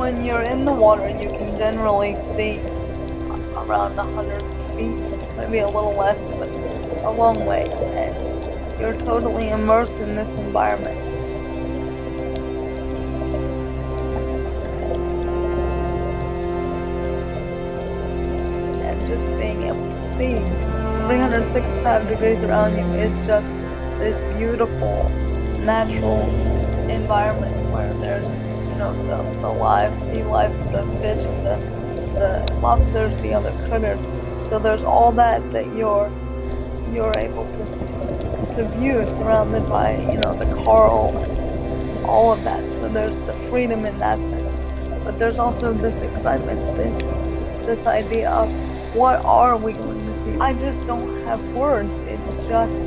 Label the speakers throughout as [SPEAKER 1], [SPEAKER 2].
[SPEAKER 1] When you're in the water, you can generally see around 100 feet, maybe a little less, but a long way, and you're totally immersed in this environment. And just being able to see 365 degrees around you is just this beautiful natural environment where there's, the live sea life, the fish, the lobsters, the other critters. So there's all that you're able to view, surrounded by, the coral and all of that. So there's the freedom in that sense. But there's also this excitement, this idea of what are we going to see? I just don't have words. It's just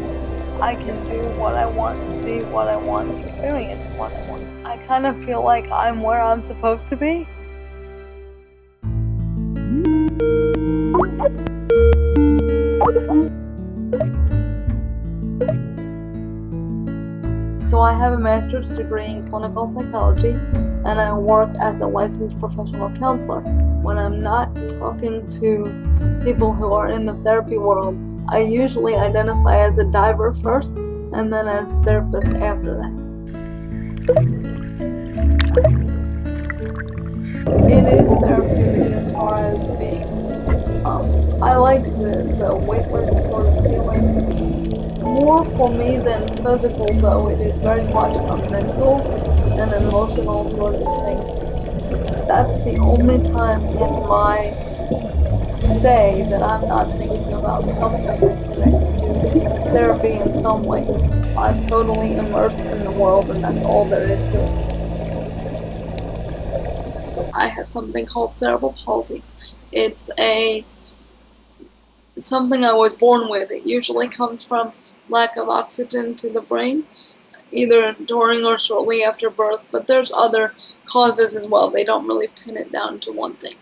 [SPEAKER 1] I can do what I want, see what I want, experience what I want. I kind of feel like I'm where I'm supposed to be. So I have a master's degree in clinical psychology, and I work as a licensed professional counselor. When I'm not talking to people who are in the therapy world, I usually identify as a diver first, and then as a therapist after that. It is therapeutic as far as being, I like the weightless sort of feeling. More for me than physical, though, it is very much a mental and emotional sort of thing. That's the only time in my day that I'm not thinking about something that connects to therapy in some way. I'm totally immersed in the world, and that's all there is to it. I have something called cerebral palsy. It's something I was born with. It usually comes from lack of oxygen to the brain, either during or shortly after birth, but there's other causes as well. They don't really pin it down to one thing.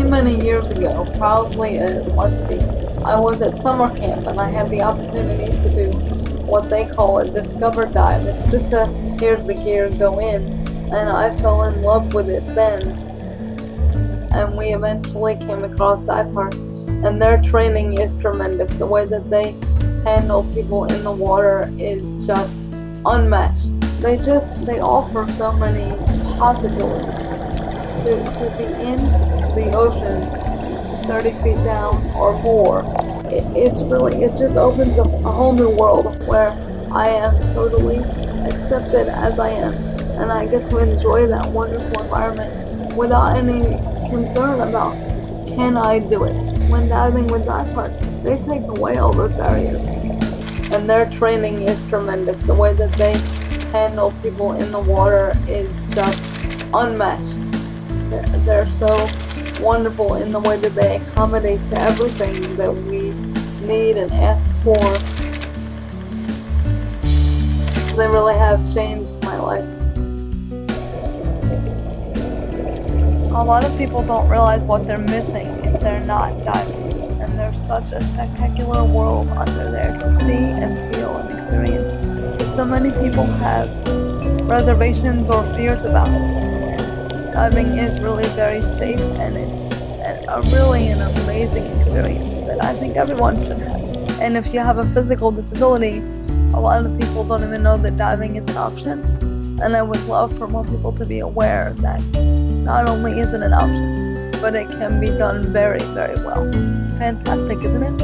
[SPEAKER 1] Many years ago, probably, I was at summer camp and I had the opportunity to do what they call a discover dive. It's just here's the gear, go in, and I fell in love with it then. And we eventually came across Diveheart, and their training is tremendous. The way that they handle people in the water is just unmatched. They offer so many possibilities to be in the ocean 30 feet down or more. It just opens up a whole new world where I am totally accepted as I am, and I get to enjoy that wonderful environment without any concern about can I do it. When diving with Diveheart, they take away all those barriers, and their training is tremendous. The way that they handle people in the water is just unmatched. They're so wonderful in the way that they accommodate to everything that we need and ask for. They really have changed my life. A lot of people don't realize what they're missing if they're not diving, and there's such a spectacular world under there to see and feel and experience that so many people have reservations or fears about it. Diving is really very safe, and it's really an amazing experience that I think everyone should have. And if you have a physical disability, a lot of people don't even know that diving is an option, and I would love for more people to be aware that not only is it an option, but it can be done very, very well. Fantastic, isn't it?